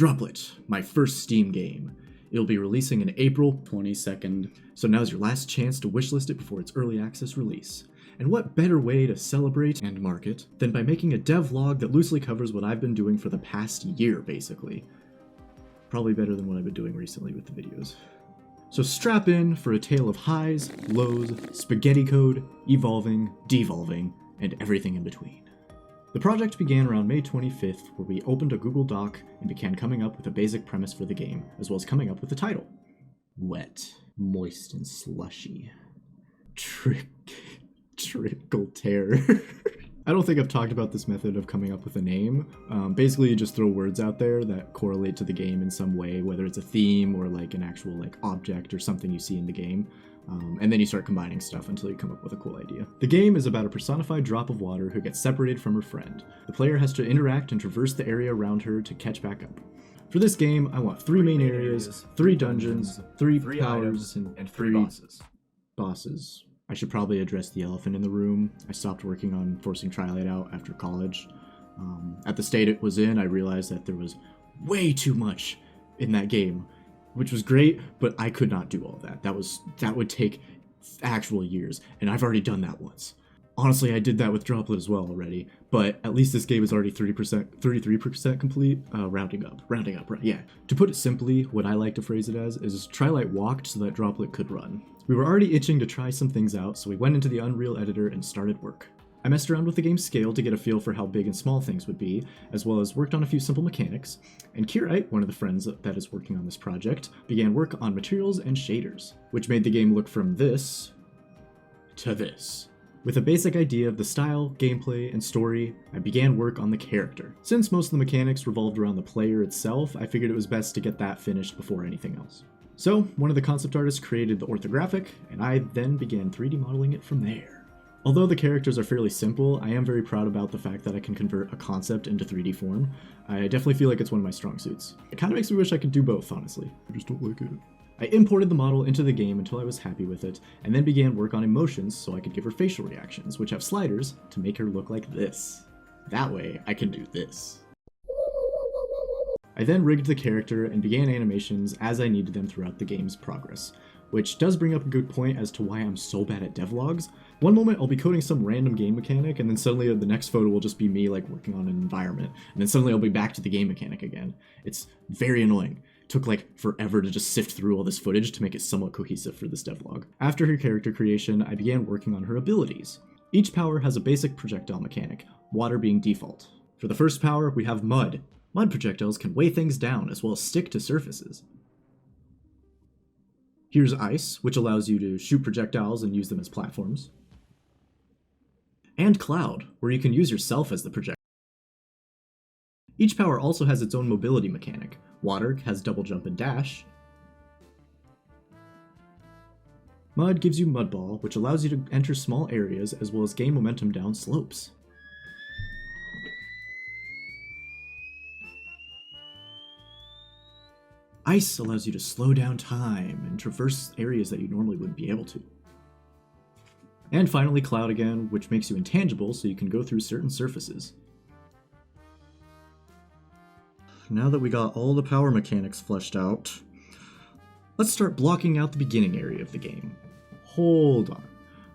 Droplette, my first Steam game. It'll be releasing in April 22nd, so now's your last chance to wishlist it before its early access release. And what better way to celebrate and market than by making a dev log that loosely covers what I've been doing for the past year, basically. Probably better than what I've been doing recently with the videos. So strap in for a tale of highs, lows, spaghetti code, evolving, devolving, and everything in between. The project began around May 25th, where we opened a Google Doc and began coming up with a basic premise for the game, as well as coming up with the title. Wet, moist, and slushy. Trickle terror. I don't think I've talked about this method of coming up with a name. Basically, you just throw words out there that correlate to the game in some way, whether it's a theme or like an actual like object or something you see in the game. And then you start combining stuff until you come up with a cool idea. The game is about a personified drop of water who gets separated from her friend. The player has to interact and traverse the area around her to catch back up. For this game, I want 3 main areas, 3 dungeons, 3 powers, and 3 bosses. I should probably address the elephant in the room. I stopped working on forcing Twilight out after college. At the state it was in, I realized that there was way too much in that game, which was great, but I could not do all of that. That would take actual years, and I've already done that once. Honestly, I did that with Droplette as well already, but at least this game is already 33% complete, rounding up, right? Yeah. To put it simply, what I like to phrase it as is Twilight walked so that Droplette could run. We were already itching to try some things out, so we went into the Unreal editor and started work. I messed around with the game's scale to get a feel for how big and small things would be, as well as worked on a few simple mechanics, and Kirite, one of the friends that is working on this project, began work on materials and shaders, which made the game look from this to this. With a basic idea of the style, gameplay, and story, I began work on the character. Since most of the mechanics revolved around the player itself, I figured it was best to get that finished before anything else. So, one of the concept artists created the orthographic, and I then began 3D modeling it from there. Although the characters are fairly simple, I am very proud about the fact that I can convert a concept into 3D form. I definitely feel like it's one of my strong suits. It kind of makes me wish I could do both, honestly. I just don't like it. I imported the model into the game until I was happy with it, and then began work on emotions so I could give her facial reactions, which have sliders to make her look like this. That way, I can do this. I then rigged the character and began animations as I needed them throughout the game's progress, which does bring up a good point as to why I'm so bad at devlogs. One moment I'll be coding some random game mechanic, and then suddenly the next photo will just be me like working on an environment, and then suddenly I'll be back to the game mechanic again. It's very annoying. It took like forever to just sift through all this footage to make it somewhat cohesive for this devlog. After her character creation, I began working on her abilities. Each power has a basic projectile mechanic, water being default. For the first power, we have mud. Mud projectiles can weigh things down as well as stick to surfaces. Here's ice, which allows you to shoot projectiles and use them as platforms. And cloud, where you can use yourself as the projectile. Each power also has its own mobility mechanic. Water has double jump and dash. Mud gives you mud ball, which allows you to enter small areas as well as gain momentum down slopes. Ice allows you to slow down time and traverse areas that you normally wouldn't be able to. And finally cloud again, which makes you intangible so you can go through certain surfaces. Now that we got all the power mechanics fleshed out, let's start blocking out the beginning area of the game. Hold on.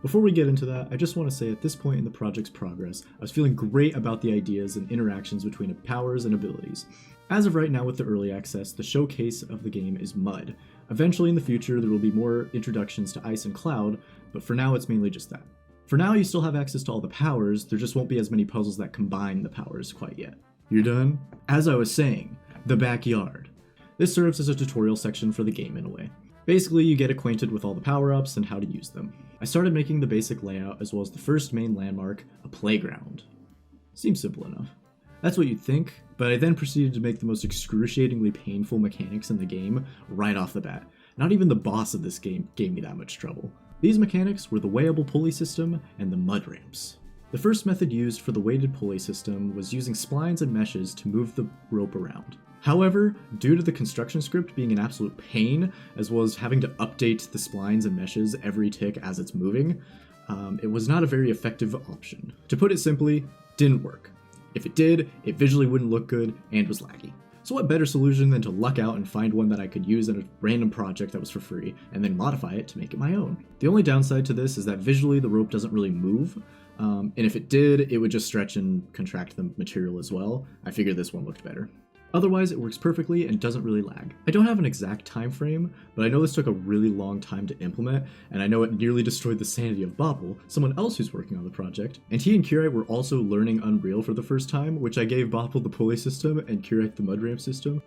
Before we get into that, I just want to say at this point in the project's progress, I was feeling great about the ideas and interactions between powers and abilities. As of right now with the early access, the showcase of the game is mud. Eventually in the future there will be more introductions to ice and cloud, but for now it's mainly just that. For now you still have access to all the powers, there just won't be as many puzzles that combine the powers quite yet. You're done? As I was saying, the backyard. This serves as a tutorial section for the game in a way. Basically, you get acquainted with all the power-ups and how to use them. I started making the basic layout as well as the first main landmark, a playground. Seems simple enough. That's what you'd think, but I then proceeded to make the most excruciatingly painful mechanics in the game right off the bat. Not even the boss of this game gave me that much trouble. These mechanics were the weighable pulley system and the mud ramps. The first method used for the weighted pulley system was using splines and meshes to move the rope around. However, due to the construction script being an absolute pain, as well as having to update the splines and meshes every tick as it's moving, it was not a very effective option. To put it simply, didn't work. If it did, it visually wouldn't look good and was laggy. So what better solution than to luck out and find one that I could use in a random project that was for free, and then modify it to make it my own. The only downside to this is that visually the rope doesn't really move, and if it did, it would just stretch and contract the material as well. I figured this one looked better. Otherwise, it works perfectly and doesn't really lag. I don't have an exact time frame, but I know this took a really long time to implement, and I know it nearly destroyed the sanity of Bopple, someone else who's working on the project. And he and Curite were also learning Unreal for the first time, which I gave Bopple the pulley system and Curite the mud ramp system.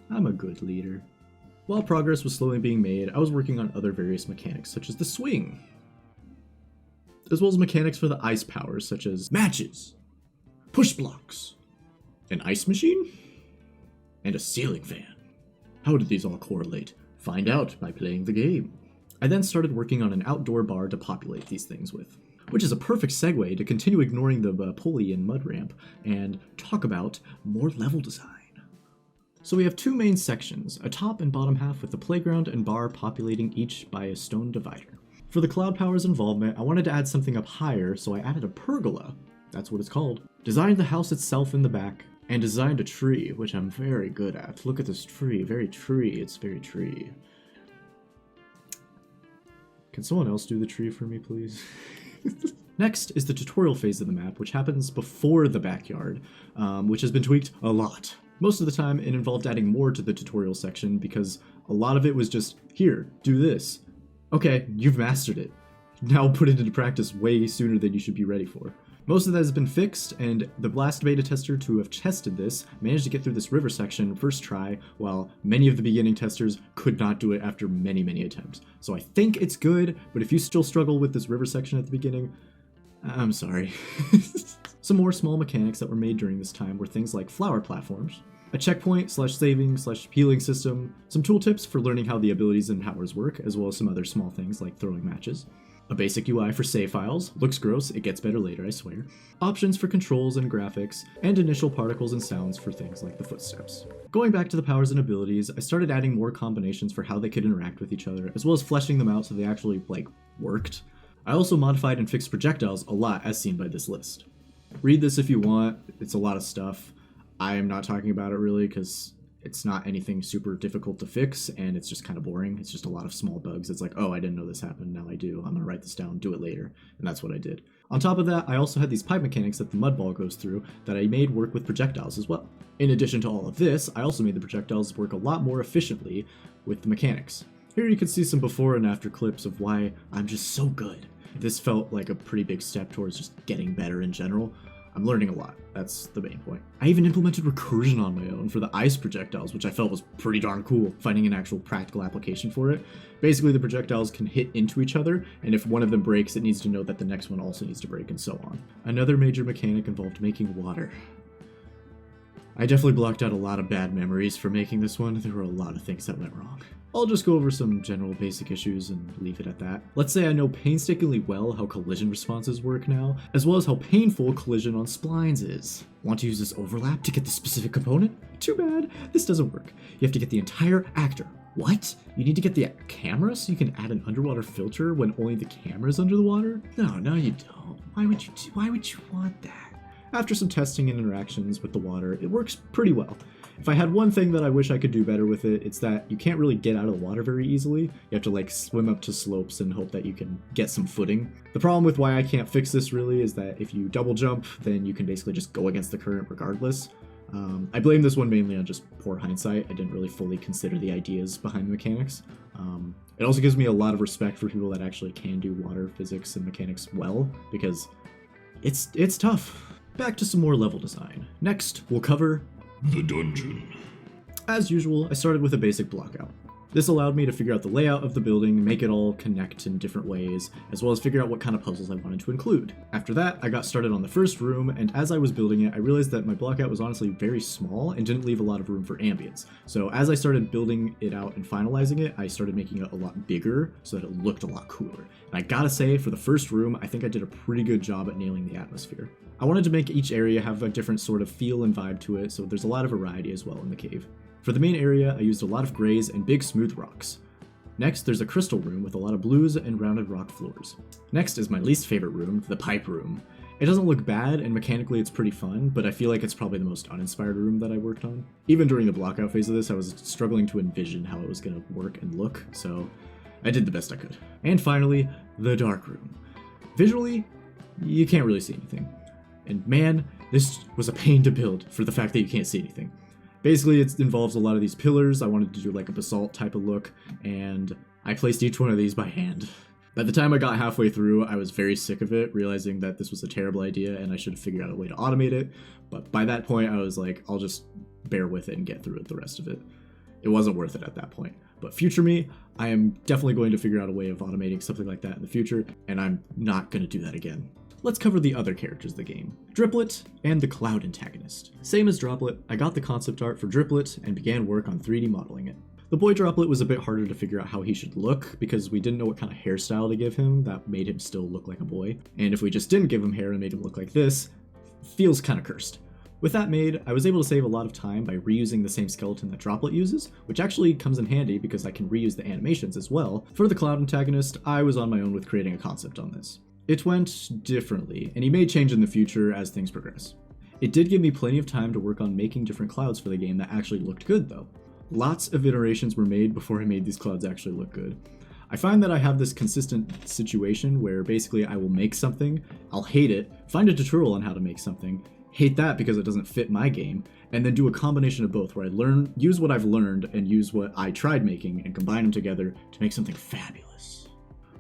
I'm a good leader. While progress was slowly being made, I was working on other various mechanics, such as the swing, as well as mechanics for the ice powers, such as matches, push blocks, an ice machine, and a ceiling fan. How did these all correlate? Find out by playing the game. I then started working on an outdoor bar to populate these things with, which is a perfect segue to continue ignoring the pulley and mud ramp and talk about more level design. So we have two main sections, a top and bottom half with the playground and bar populating each by a stone divider. For the cloud power's involvement, I wanted to add something up higher, so I added a pergola. That's what it's called. Designed the house itself in the back, and designed a tree, which I'm very good at. Look at this tree, it's very tree. Can someone else do the tree for me, please? Next is the tutorial phase of the map, which happens before the backyard, which has been tweaked a lot. Most of the time, it involved adding more to the tutorial section because a lot of it was just, here, do this. Okay, you've mastered it. Now put it into practice way sooner than you should be ready for. Most of that has been fixed, and the last beta tester to have tested this managed to get through this river section first try, while many of the beginning testers could not do it after many attempts. So I think it's good, but if you still struggle with this river section at the beginning, I'm sorry. Some more small mechanics that were made during this time were things like flower platforms, a checkpoint / saving / healing system, some tooltips for learning how the abilities and powers work, as well as some other small things like throwing matches. A basic UI for save files, looks gross, it gets better later, I swear. Options for controls and graphics, and initial particles and sounds for things like the footsteps. Going back to the powers and abilities, I started adding more combinations for how they could interact with each other, as well as fleshing them out so they actually, worked. I also modified and fixed projectiles a lot as seen by this list. Read this if you want, it's a lot of stuff. I am not talking about it really because it's not anything super difficult to fix, and it's just kind of boring. It's just a lot of small bugs. It's like, oh, I didn't know this happened, now I do. I'm gonna write this down, do it later. And that's what I did. On top of that, I also had these pipe mechanics that the mud ball goes through that I made work with projectiles as well. In addition to all of this, I also made the projectiles work a lot more efficiently with the mechanics. Here you can see some before and after clips of why I'm just so good. This felt like a pretty big step towards just getting better in general. I'm learning a lot, that's the main point. I even implemented recursion on my own for the ice projectiles, which I felt was pretty darn cool, finding an actual practical application for it. Basically, the projectiles can hit into each other, and if one of them breaks, it needs to know that the next one also needs to break, and so on. Another major mechanic involved making water. I definitely blocked out a lot of bad memories for making this one. There were a lot of things that went wrong. I'll just go over some general basic issues and leave it at that. Let's say I know painstakingly well how collision responses work now, as well as how painful collision on splines is. Want to use this overlap to get the specific component? Too bad, this doesn't work. You have to get the entire actor. What? You need to get the camera so you can add an underwater filter when only the camera's under the water? No, you don't. Why would you want that? After some testing and interactions with the water, it works pretty well. If I had one thing that I wish I could do better with it, it's that you can't really get out of the water very easily. You have to swim up to slopes and hope that you can get some footing. The problem with why I can't fix this really is that if you double jump, then you can basically just go against the current regardless. I blame this one mainly on just poor hindsight. I didn't really fully consider the ideas behind the mechanics. It also gives me a lot of respect for people that actually can do water physics and mechanics well, because it's tough. Back to some more level design. Next, we'll cover the dungeon. As usual, I started with a basic blockout. This allowed me to figure out the layout of the building, make it all connect in different ways, as well as figure out what kind of puzzles I wanted to include. After that, I got started on the first room, and as I was building it, I realized that my blockout was honestly very small and didn't leave a lot of room for ambience. So as I started building it out and finalizing it, I started making it a lot bigger so that it looked a lot cooler. And I gotta say, for the first room, I think I did a pretty good job at nailing the atmosphere. I wanted to make each area have a different sort of feel and vibe to it, so there's a lot of variety as well in the cave. For the main area, I used a lot of grays and big smooth rocks. Next, there's a crystal room with a lot of blues and rounded rock floors. Next is my least favorite room, the pipe room. It doesn't look bad, and mechanically it's pretty fun, but I feel like it's probably the most uninspired room that I worked on. Even during the blockout phase of this, I was struggling to envision how it was going to work and look, so I did the best I could. And finally, the dark room. Visually, you can't really see anything. And man, this was a pain to build for the fact that you can't see anything. Basically, it involves a lot of these pillars. I wanted to do like a basalt type of look, and I placed each one of these by hand. By the time I got halfway through, I was very sick of it, realizing that this was a terrible idea and I should have figured out a way to automate it. But by that point, I was like, I'll just bear with it and get through it the rest of it. It wasn't worth it at that point. But future me, I am definitely going to figure out a way of automating something like that in the future, and I'm not going to do that again. Let's cover the other characters of the game, Droplette and the Cloud antagonist. Same as Droplette, I got the concept art for Droplette and began work on 3D modeling it. The boy Droplette was a bit harder to figure out how he should look because we didn't know what kind of hairstyle to give him that made him still look like a boy. And if we just didn't give him hair and made him look like this, feels kind of cursed. With that made, I was able to save a lot of time by reusing the same skeleton that Droplette uses, which actually comes in handy because I can reuse the animations as well. For the Cloud antagonist, I was on my own with creating a concept on this. It went differently, and he may change in the future as things progress. It did give me plenty of time to work on making different clouds for the game that actually looked good though. Lots of iterations were made before I made these clouds actually look good. I find that I have this consistent situation where basically I will make something, I'll hate it, find a tutorial on how to make something, hate that because it doesn't fit my game, and then do a combination of both where I use what I've learned and use what I tried making and combine them together to make something fabulous.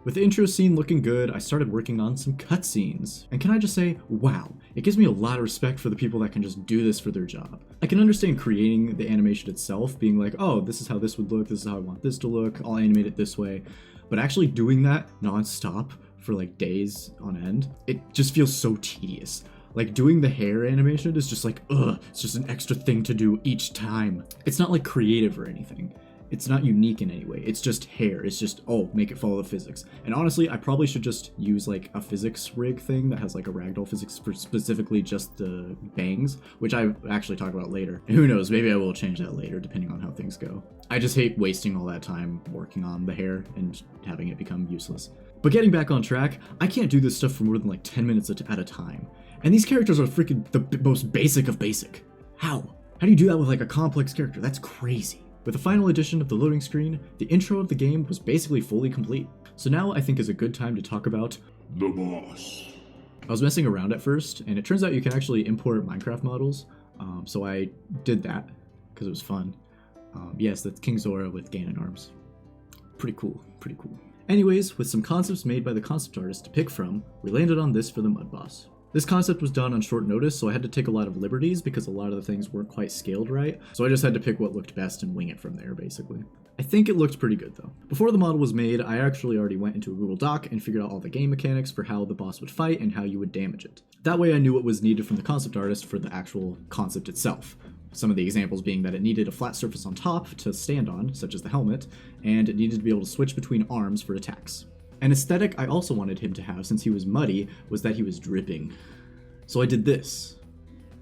With the intro scene looking good, I started working on some cutscenes. And can I just say, wow, it gives me a lot of respect for the people that can just do this for their job. I can understand creating the animation itself, being like, oh, this is how this would look, this is how I want this to look, I'll animate it this way. But actually doing that non-stop for like days on end, it just feels so tedious. Like doing the hair animation is just like, ugh, it's just an extra thing to do each time. It's not like creative or anything. It's not unique in any way. It's just hair. It's just, oh, make it follow the physics. And honestly, I probably should just use like a physics rig thing that has like a ragdoll physics for specifically just the bangs, which I actually talk about later. And who knows, maybe I will change that later depending on how things go. I just hate wasting all that time working on the hair and having it become useless. But getting back on track, I can't do this stuff for more than like 10 minutes at a time. And these characters are freaking the most basic of basic. How? How do you do that with like a complex character? That's crazy. With the final edition of the loading screen, the intro of the game was basically fully complete. So now I think is a good time to talk about the boss. I was messing around at first, and it turns out you can actually import Minecraft models. So I did that because it was fun. Yes, that's King Zora with Ganon arms. Pretty cool, pretty cool. Anyways, with some concepts made by the concept artist to pick from, we landed on this for the mud boss. This concept was done on short notice, so I had to take a lot of liberties because a lot of the things weren't quite scaled right, so I just had to pick what looked best and wing it from there, basically. I think it looked pretty good, though. Before the model was made, I actually already went into a Google Doc and figured out all the game mechanics for how the boss would fight and how you would damage it. That way I knew what was needed from the concept artist for the actual concept itself. Some of the examples being that it needed a flat surface on top to stand on, such as the helmet, and it needed to be able to switch between arms for attacks. An aesthetic I also wanted him to have, since he was muddy, was that he was dripping. So I did this.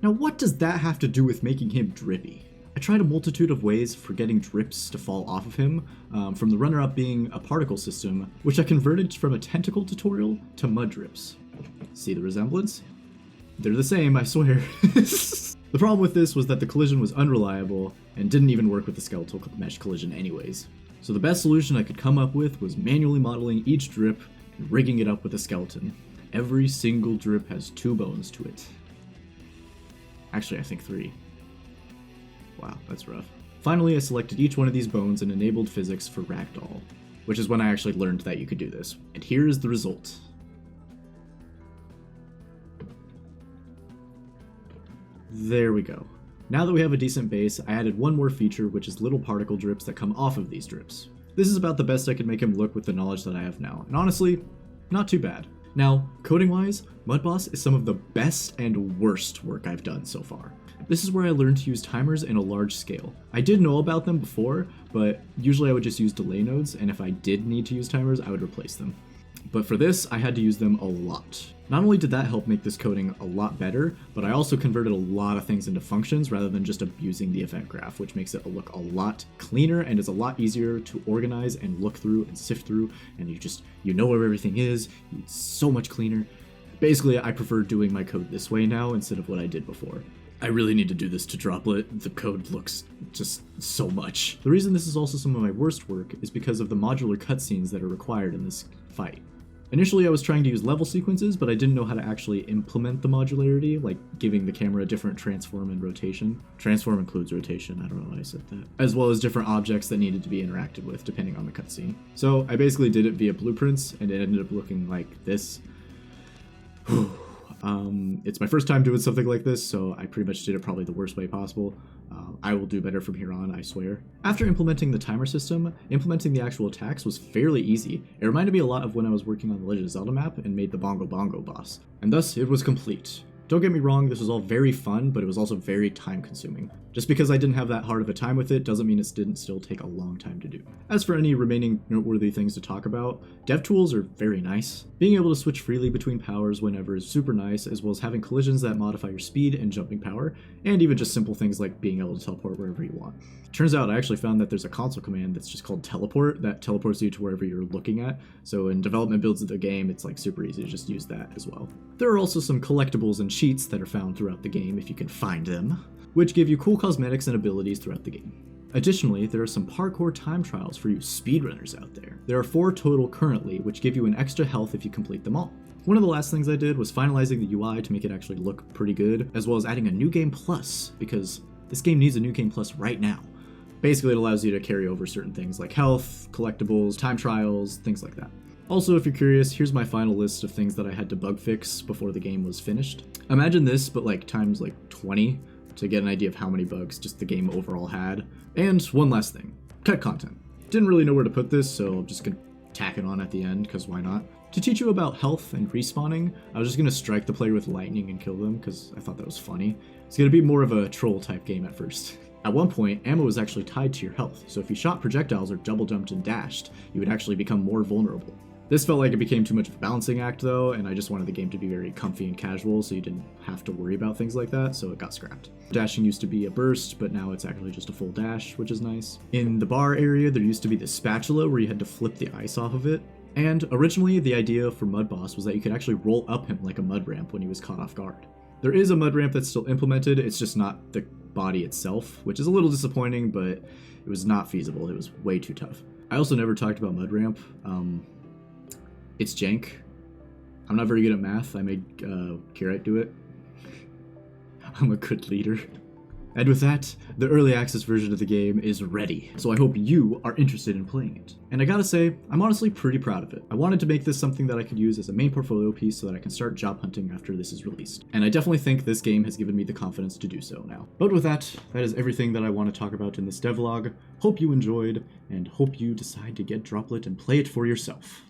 Now what does that have to do with making him drippy? I tried a multitude of ways for getting drips to fall off of him, from the runner-up being a particle system, which I converted from a tentacle tutorial to mud drips. See the resemblance? They're the same, I swear. The problem with this was that the collision was unreliable and didn't even work with the skeletal mesh collision anyways. So the best solution I could come up with was manually modeling each drip and rigging it up with a skeleton. Every single drip has 2 bones to it. Actually, I think 3. Wow, that's rough. Finally, I selected each one of these bones and enabled physics for Ragdoll, which is when I actually learned that you could do this. And here is the result. There we go. Now that we have a decent base, I added one more feature, which is little particle drips that come off of these drips. This is about the best I could make him look with the knowledge that I have now, and honestly, not too bad. Now, coding-wise, Mud Boss is some of the best and worst work I've done so far. This is where I learned to use timers in a large scale. I did know about them before, but usually I would just use delay nodes, and if I did need to use timers, I would replace them. But for this, I had to use them a lot. Not only did that help make this coding a lot better, but I also converted a lot of things into functions rather than just abusing the event graph, which makes it look a lot cleaner and is a lot easier to organize and look through and sift through, and you know where everything is. It's so much cleaner. Basically, I prefer doing my code this way now instead of what I did before. I really need to do this to Droplette. The code looks just so much. The reason this is also some of my worst work is because of the modular cutscenes that are required in this fight. Initially, I was trying to use level sequences, but I didn't know how to actually implement the modularity, like giving the camera a different transform and rotation. Transform includes rotation, I don't know why I said that. As well as different objects that needed to be interacted with depending on the cutscene. So I basically did it via blueprints, and it ended up looking like this. It's my first time doing something like this, so I pretty much did it probably the worst way possible. I will do better from here on, I swear. After implementing the timer system, implementing the actual attacks was fairly easy. It reminded me a lot of when I was working on the Legend of Zelda map and made the Bongo Bongo boss. And thus, it was complete. Don't get me wrong, this was all very fun, but it was also very time consuming. Just because I didn't have that hard of a time with it doesn't mean it didn't still take a long time to do. As for any remaining noteworthy things to talk about, dev tools are very nice. Being able to switch freely between powers whenever is super nice, as well as having collisions that modify your speed and jumping power, and even just simple things like being able to teleport wherever you want. Turns out I actually found that there's a console command that's just called teleport that teleports you to wherever you're looking at, so in development builds of the game it's like super easy to just use that as well. There are also some collectibles and cheats that are found throughout the game if you can find them, which give you cool cosmetics and abilities throughout the game. Additionally, there are some parkour time trials for you speedrunners out there. There are 4 total currently, which give you an extra health if you complete them all. One of the last things I did was finalizing the UI to make it actually look pretty good, as well as adding a New Game Plus, because this game needs a New Game Plus right now. Basically, it allows you to carry over certain things like health, collectibles, time trials, things like that. Also, if you're curious, here's my final list of things that I had to bug fix before the game was finished. Imagine this, but like times like 20 to get an idea of how many bugs just the game overall had. And one last thing, cut content. Didn't really know where to put this, so I'm just gonna tack it on at the end, because why not? To teach you about health and respawning, I was just gonna strike the player with lightning and kill them, because I thought that was funny. It's gonna be more of a troll type game at first. At one point, ammo was actually tied to your health, so if you shot projectiles or double jumped and dashed, you would actually become more vulnerable. This felt like it became too much of a balancing act though, and I just wanted the game to be very comfy and casual so you didn't have to worry about things like that, so it got scrapped. Dashing used to be a burst, but now it's actually just a full dash, which is nice. In the bar area, there used to be this spatula where you had to flip the ice off of it. And originally, the idea for Mud Boss was that you could actually roll up him like a mud ramp when he was caught off guard. There is a mud ramp that's still implemented, it's just not the body itself, which is a little disappointing, but it was not feasible. It was way too tough. I also never talked about mud ramp. It's jank. I'm not very good at math. I made Kirite do it. I'm a good leader. And with that, the early access version of the game is ready, so I hope you are interested in playing it. And I gotta say, I'm honestly pretty proud of it. I wanted to make this something that I could use as a main portfolio piece so that I can start job hunting after this is released. And I definitely think this game has given me the confidence to do so now. But with that, that is everything that I want to talk about in this devlog. Hope you enjoyed, and hope you decide to get Droplette and play it for yourself.